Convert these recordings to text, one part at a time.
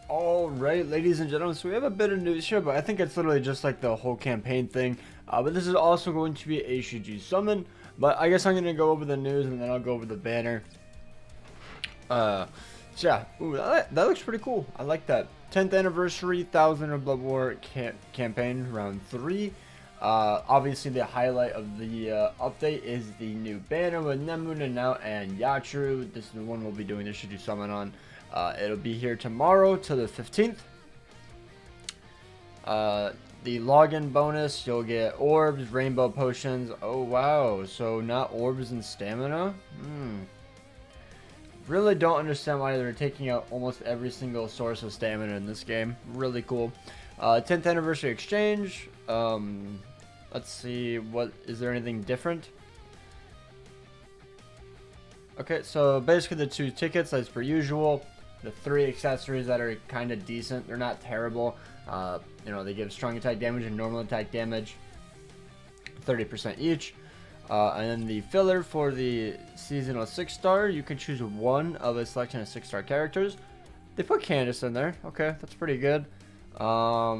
Alright, ladies and gentlemen, so we have a bit of news here, but I think it's literally just like the whole campaign thing. But this is also going to be a HCG summon, but I guess I'm going to go over the news and then I'll go over the banner. So yeah, ooh, that looks pretty cool. I like that. 10th anniversary, 1000 of Blood War campaign, round 3. Obviously the highlight of the update is the new banner with Nemu, Nanao, and Yachiru. This is the one we'll be doing the HCG summon on. It'll be here tomorrow to the 15th. The login bonus, you'll get orbs, rainbow potions. Oh wow, so not orbs and stamina? Really don't understand why they're taking out almost every single source of stamina in this game. Really cool. 10th anniversary exchange. Let's see, what is there anything different? Okay, so basically the 2 tickets as per usual. The 3 accessories that are kind of decent. They're not terrible. You know, they give strong attack damage and normal attack damage, 30% each. And then the filler for the seasonal 6-star, you can choose one of a selection of 6-star characters. They put Candace in there. Okay, that's pretty good. I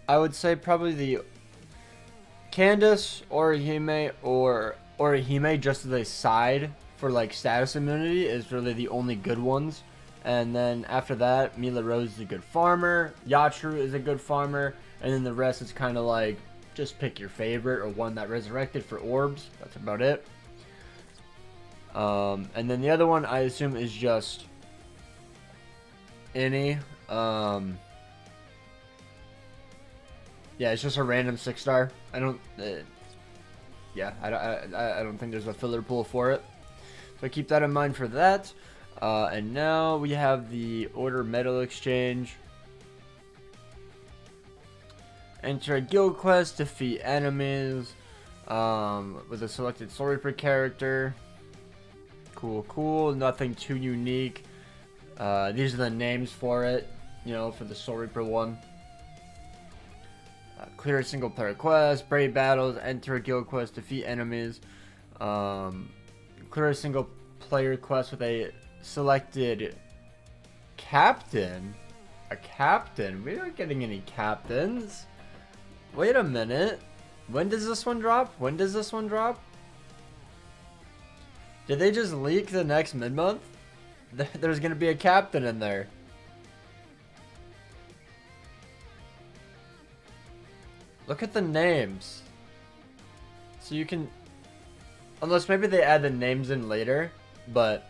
would say probably the Candace or Orihime or Orihime just as a side for like status immunity is really the only good ones. And then after that, Mila Rose is a good farmer, Yachiru is a good farmer, and then the rest is kind of like just pick your favorite or one that resurrected for orbs. That's about it. And then the other one I assume is just any. Yeah, it's just a random 6-star. I don't. Yeah, I don't think there's a filler pool for it. So keep that in mind for that. And now we have the Order Medal Exchange. Enter a guild quest, defeat enemies with a selected Soul Reaper character. Cool, cool. Nothing too unique. These are the names for it, you know, for the Soul Reaper one. Clear a single player quest, brave battles, enter a guild quest, defeat enemies. Clear a single player quest with a selected captain. A captain? We aren't getting any captains. Wait a minute. When does this one drop? When does this one drop? Did they just leak the next mid-month? There's gonna be a captain in there. Look at the names. So you can... Unless maybe they add the names in later, but...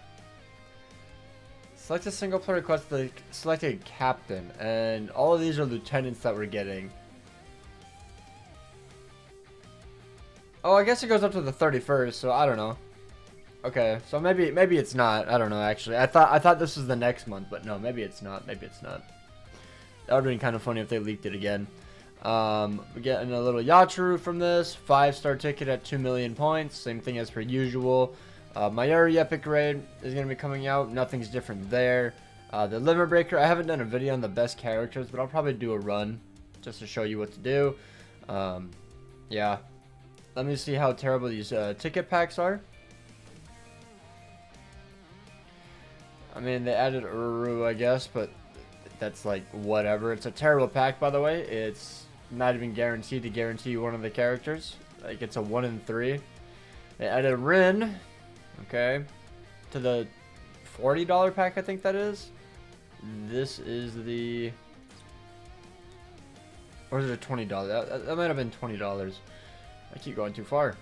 Select a single player quest to select a captain, and all of these are lieutenants that we're getting. Oh, I guess it goes up to the 31st, so I don't know. Okay, so maybe it's not. I don't know actually. I thought this was the next month, but no, maybe it's not. Maybe it's not. That would have been kind of funny if they leaked it again. We're getting a little Yachiru from this. 5-star ticket at 2 million points. Same thing as per usual. Mayuri Epic Raid is going to be coming out. Nothing's different there. The Limit Breaker, I haven't done a video on the best characters, but I'll probably do a run just to show you what to do. Yeah. Let me see how terrible these ticket packs are. I mean, they added Uru, I guess, but that's like whatever. It's a terrible pack, by the way. It's not even guaranteed to guarantee one of the characters. Like, it's a 1 in 3. They added Rin, okay, to the $40 pack, I think that is. This is the... Or is it a $20? That might have been $20. I keep going too far.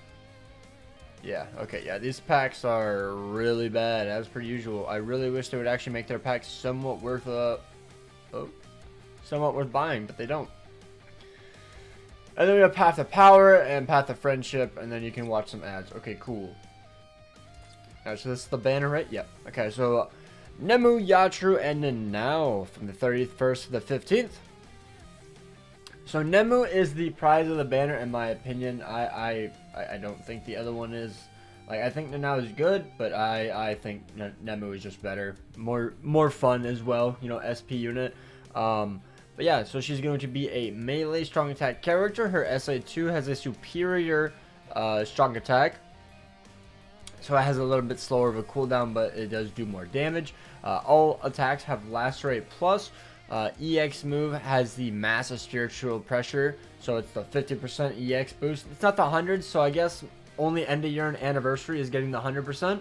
Yeah, okay, yeah, these packs are really bad, as per usual. I really wish they would actually make their packs somewhat worth buying, but they don't. And then we have Path of Power and Path of Friendship, and then you can watch some ads. Okay, cool. Alright, so this is the banner, right? Yep. Okay, so Nemu, Yachiru, and Nanao from the 31st to the 15th. So Nemu is the prize of the banner, in my opinion. I don't think the other one is. Like, I think Nanao is good, but I think Nemu is just better. More fun as well, you know, SP unit. But yeah, so she's going to be a melee strong attack character. Her SA2 has a superior strong attack. So it has a little bit slower of a cooldown, but it does do more damage. All attacks have Lacerate Plus. EX move has the Massive Spiritual Pressure, so it's the 50% EX boost. It's not the 100, so I guess only end of year and anniversary is getting the 100%.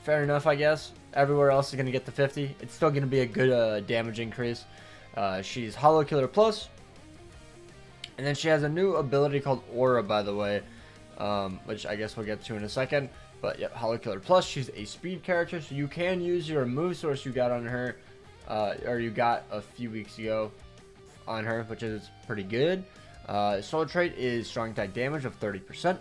Fair enough, I guess. Everywhere else is going to get the 50. It's still going to be a good damage increase. She's Hollow Killer Plus. And then she has a new ability called Aura, by the way, which I guess we'll get to in a second. But yep, Hollow Killer Plus. She's a speed character, so you can use your move source you got on her, or you got a few weeks ago on her, which is pretty good. Soul trait is strong attack damage of 30%.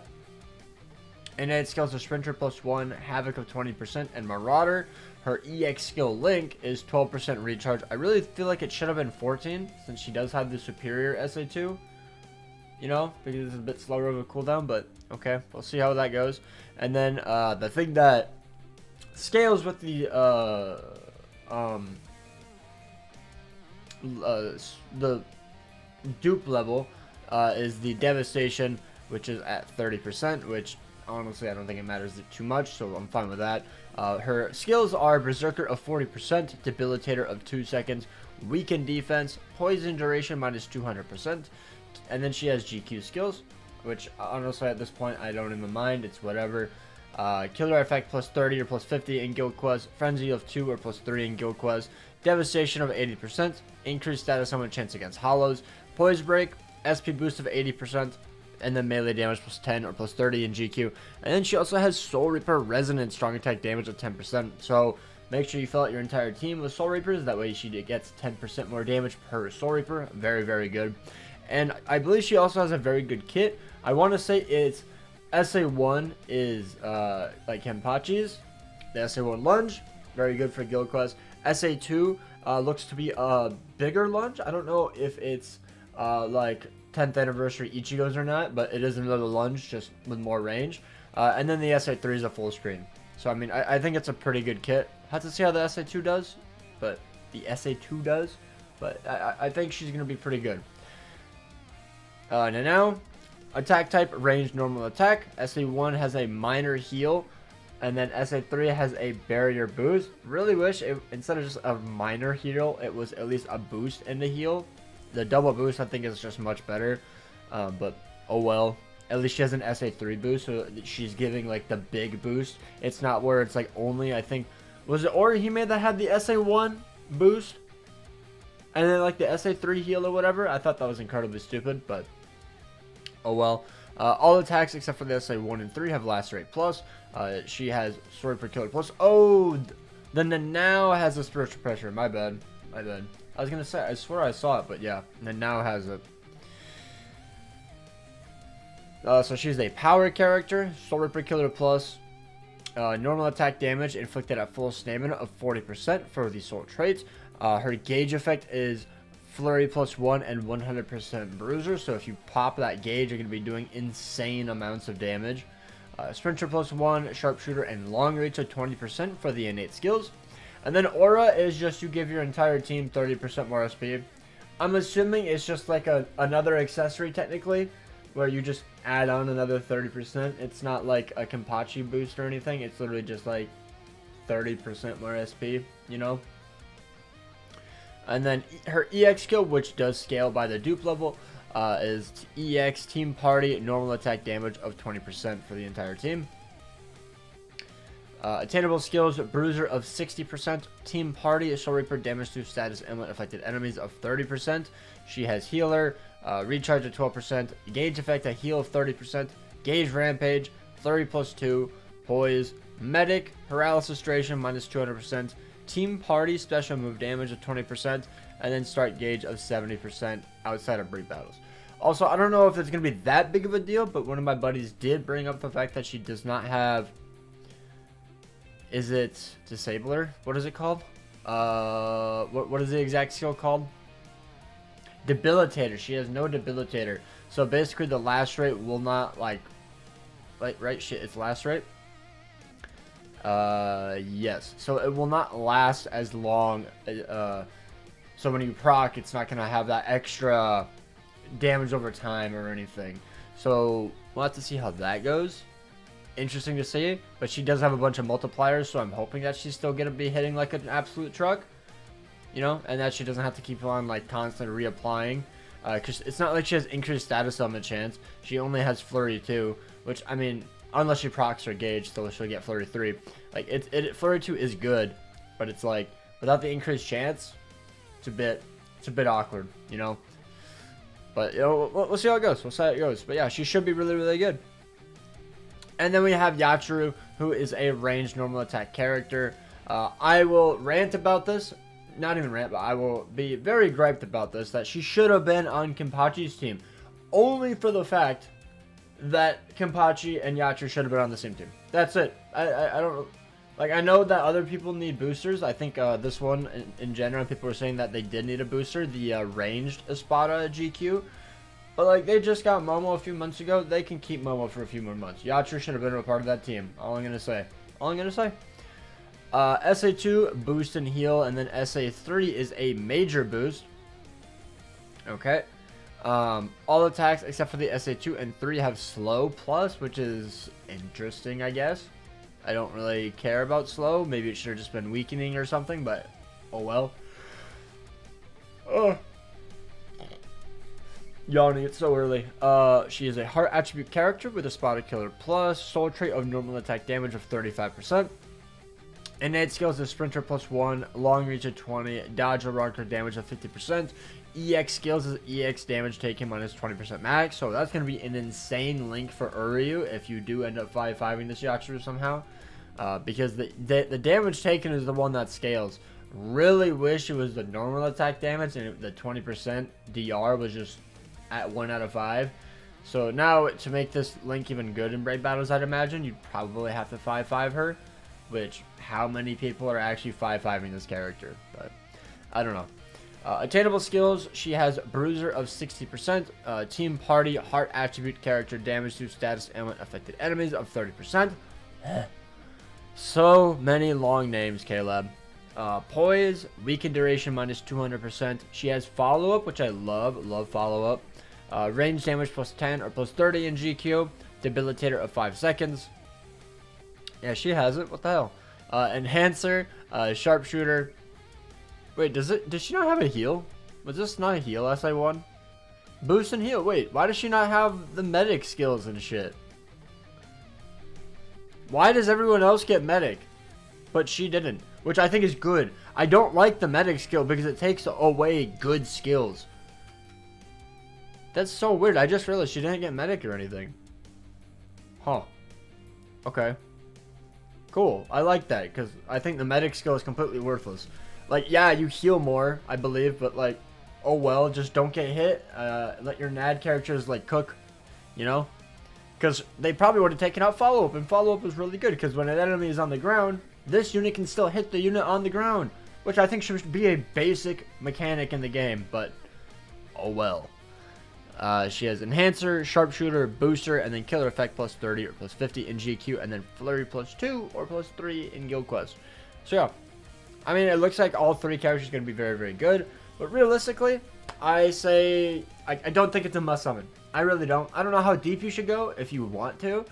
Innate skills are Sprinter +1, Havoc of 20%, and Marauder. Her EX skill Link is 12% recharge. I really feel like it should have been 14, since she does have the superior SA2. You know, because it's a bit slower of a cooldown, but okay, we'll see how that goes. And then the thing that scales with the dupe level is the Devastation, which is at 30%, which honestly I don't think it matters too much, so I'm fine with that. Her skills are Berserker of 40%, Debilitator of 2 seconds, Weaken Defense, Poison Duration minus 200%, and then she has GQ skills, which honestly at this point I don't even mind, it's whatever. Killer Effect plus 30 or plus 50 in Guild Quest, Frenzy of 2 or plus 3 in Guild Quest, Devastation of 80%, Increased Status Summon Chance against Hollows, Poise Break, SP boost of 80%, and then melee damage plus 10 or plus 30 in GQ. And then she also has Soul Reaper Resonance strong attack damage of 10%. So make sure you fill out your entire team with Soul Reapers. That way she gets 10% more damage per Soul Reaper. Very, very good. And I believe she also has a very good kit. I want to say it's SA1 is like Kenpachi's. The SA1 Lunge, very good for Guild Quest. SA2 looks to be a bigger lunge. I don't know if it's like 10th anniversary Ichigo's or not, but it is another lunge just with more range. And then the SA3 is a full screen. So I mean, I think it's a pretty good kit. Have to see how the SA2 does, but the SA2 does. But I think she's gonna be pretty good. Nanao, attack type, range, normal attack. SA1 has a minor heal, and then SA3 has a barrier boost. Really wish it, instead of just a minor heal, it was at least a boost in the heal. The double boost I think is just much better, but oh well. At least she has an SA3 boost, so she's giving like the big boost. It's not where it's like only, I think, was it Orihime that had the SA1 boost? And then like the SA3 heal or whatever? I thought that was incredibly stupid, but oh well. All attacks except for the SA1 and 3 have Lacerate Plus. She has Sword per Killer Plus. Oh, the Nanao has a Spiritual Pressure. My bad. My bad. I was going to say, I swear I saw it, but yeah. Nanao has it. So she's a power character. Sword per Killer Plus. Normal attack damage inflicted at full stamina of 40% for the soul traits. Her gauge effect is Flurry +1 and 100% Bruiser. So if you pop that gauge, you're going to be doing insane amounts of damage. Sprinter +1, Sharpshooter, and Long Reach of 20% for the innate skills. And then Aura is just you give your entire team 30% more SP. I'm assuming it's just like another accessory technically, where you just add on another 30%. It's not like a Kenpachi boost or anything. It's literally just like 30% more SP, you know? And then her EX skill, which does scale by the dupe level, is EX Team Party normal attack damage of 20% for the entire team. Attainable skills, Bruiser of 60%, Team Party, Soul Reaper damage through status emblem affected enemies of 30%. She has Healer, Recharge of 12%, Gauge effect, a heal of 30%, Gauge Rampage, Flurry +2, Poise, Medic, Paralysis Duration minus 200%, Team Party special move damage of 20%, and then start gauge of 70% outside of brief battles. Also, I don't know if it's going to be that big of a deal, but one of my buddies did bring up the fact that she does not have... Is it Disabler? What is it called? What is the exact skill called? Debilitator. She has no Debilitator. So basically the Lacerate will not like right shit, it's Lacerate. Yes. So it will not last as long. So when you proc, it's not gonna have that extra damage over time or anything. So we'll have to see how that goes. interesting to see. But she does have a bunch of multipliers, so I'm hoping that she's still gonna be hitting like an absolute truck, you know, and that she doesn't have to keep on like constantly reapplying. Because it's not like she has increased status element chance. She only has Flurry 2, which, I mean, unless she procs her gauge, so she'll get Flurry 3. Like, Flurry 2 is good, but it's like, without the increased chance, it's a bit awkward, you know? But, you know, we'll see how it goes. We'll see how it goes. But yeah, she should be really, really good. And then we have Yachiru, who is a ranged normal attack character. I will rant about this. Not even rant, but I will be very griped about this, that she should have been on Kenpachi's team. Only for the fact that Kenpachi and Yachiru should have been on the same team. That's it. I don't... Like, I know that other people need boosters. I think this one, in general, people were saying that they did need a booster, the ranged Espada GQ. But, like, they just got Momo a few months ago. They can keep Momo for a few more months. Yachiru should have been a part of that team. All I'm going to say. All I'm going to say. SA2, boost and heal, and then SA3 is a major boost. Okay. All attacks except for the SA2 and 3 have slow plus, which is interesting, I guess. I don't really care about slow. Maybe it should have just been weakening or something, but oh well. Oh. Yawning, it's so early. She is a heart attribute character with a spotted killer plus, soul trait of normal attack damage of 35%. Innate skills is Sprinter +1, Long Reach of 20, Dodge or rocker damage of 50%. EX skills is EX damage taken minus 20% max. So that's going to be an insane link for Uryu if you do end up 5-5ing this Yachiru somehow. Because the damage taken is the one that scales. Really wish it was the normal attack damage and the 20% DR was just at 1 out of 5. So now to make this link even good in Brave Battles, I'd imagine you'd probably have to 5-5 her. Which, how many people are actually 5-5ing this character? But, I don't know. Attainable skills, she has Bruiser of 60%, Team Party, Heart Attribute character, damage to status element affected enemies of 30%. So many long names, Caleb. Poise, weaken duration minus 200%. She has Follow-Up, which I love Follow-Up. Range damage plus 10 or plus 30 in GQ. Debilitator of 5 seconds. Yeah, she has it. What the hell? Enhancer, Sharpshooter. Wait, does she not have a heal? Was this not a heal SA1? Boost and heal. Wait, why does she not have the medic skills and shit? Why does everyone else get medic? But she didn't, which I think is good. I don't like the medic skill because it takes away good skills. That's so weird. I just realized she didn't get medic or anything. Huh. Okay. Cool. I like that because I think the medic skill is completely worthless. Like, yeah, you heal more, I believe, but like, oh well, just don't get hit. Let your NAD characters like cook, you know? Because they probably would have taken out Follow-Up, and Follow-Up was really good because when an enemy is on the ground, this unit can still hit the unit on the ground, which I think should be a basic mechanic in the game, but oh well. She has Enhancer, Sharpshooter, Booster, and then Killer Effect plus 30 or plus 50 in GQ, and then Flurry plus 2 or plus 3 in Guild Quest. So yeah, I mean, it looks like all 3 characters are going to be very, very good, but realistically, I say, I don't think it's a must summon. I really don't. I don't know how deep you should go if you want to,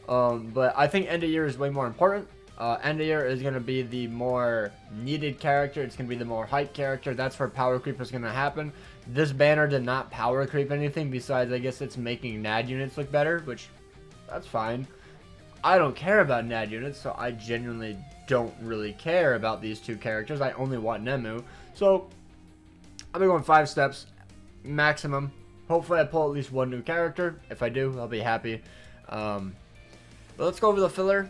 but I think End of Year is way more important. End of Year is going to be the more needed character. It's going to be the more hype character. That's where power creep is going to happen. This banner did not power creep anything besides, I guess, it's making NAD units look better, which, that's fine. I don't care about NAD units, so I genuinely don't really care about these 2 characters. I only want Nemu. So, I'm going 5 steps, maximum. Hopefully I pull at least 1 new character. If I do, I'll be happy. But let's go over the filler.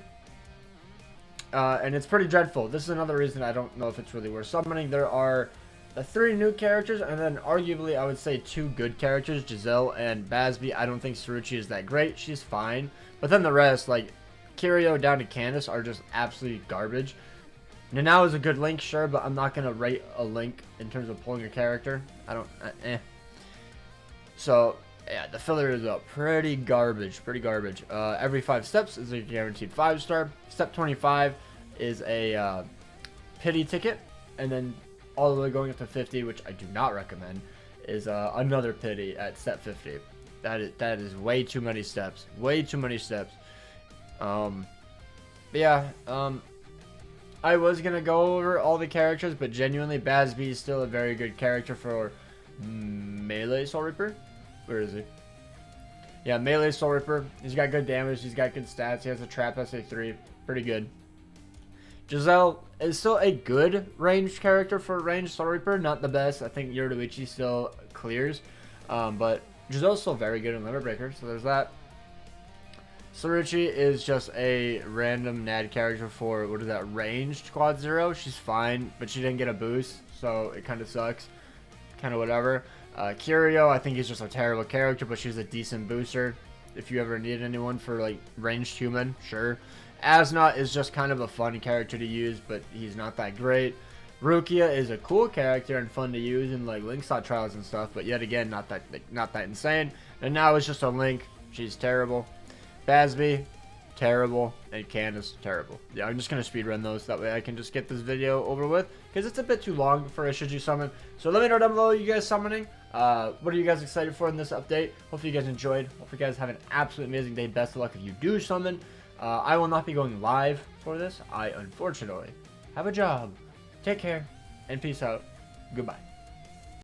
And it's pretty dreadful. This is another reason I don't know if it's really worth summoning. There are 3 new characters, and then arguably I would say 2 good characters, Giselle and Basby. I don't think Saruchi is that great. She's fine. But then the rest, like Kirio down to Candace, are just absolutely garbage. Nanao is a good link, sure, but I'm not going to rate a link in terms of pulling a character. I don't, So, yeah, the filler is pretty garbage, every 5 steps is a guaranteed 5-star. Step 25 is a pity ticket, and then all the way going up to 50, which I do not recommend, is another pity at step 50. That is way too many steps. But yeah, I was gonna go over all the characters, but genuinely, Bazby is still a very good character for melee Soul Reaper. Where is he? Yeah, melee Soul Reaper. He's got good damage. He's got good stats. He has a trap SA3. Pretty good. Giselle is still a good ranged character for a ranged Soul Reaper. Not the best. I think Yoruichi still clears. But Giselle's still very good in Limit Breaker. So there's that. Saruchi is just a random NAD character for, what is that, ranged quad 0. She's fine, but she didn't get a boost, so it kind of sucks. Kind of whatever. Curio, I think he's just a terrible character, but she's a decent booster. If you ever need anyone for, like, ranged human, sure. Asnot is just kind of a fun character to use, but he's not that great. Rukia is a cool character and fun to use in, like, Link slot trials and stuff, but yet again, not that insane. And now it's just a Link. She's terrible. Bazby, terrible, and Candace, terrible. Yeah, I'm just going to speedrun those, that way I can just get this video over with, because it's a bit too long for a Shiju summon. So let me know down below, you guys summoning. What are you guys excited for in this update? Hopefully you guys enjoyed. Hopefully you guys have an absolutely amazing day. Best of luck if you do summon. I will not be going live for this. I, unfortunately, have a job. Take care, and peace out. Goodbye.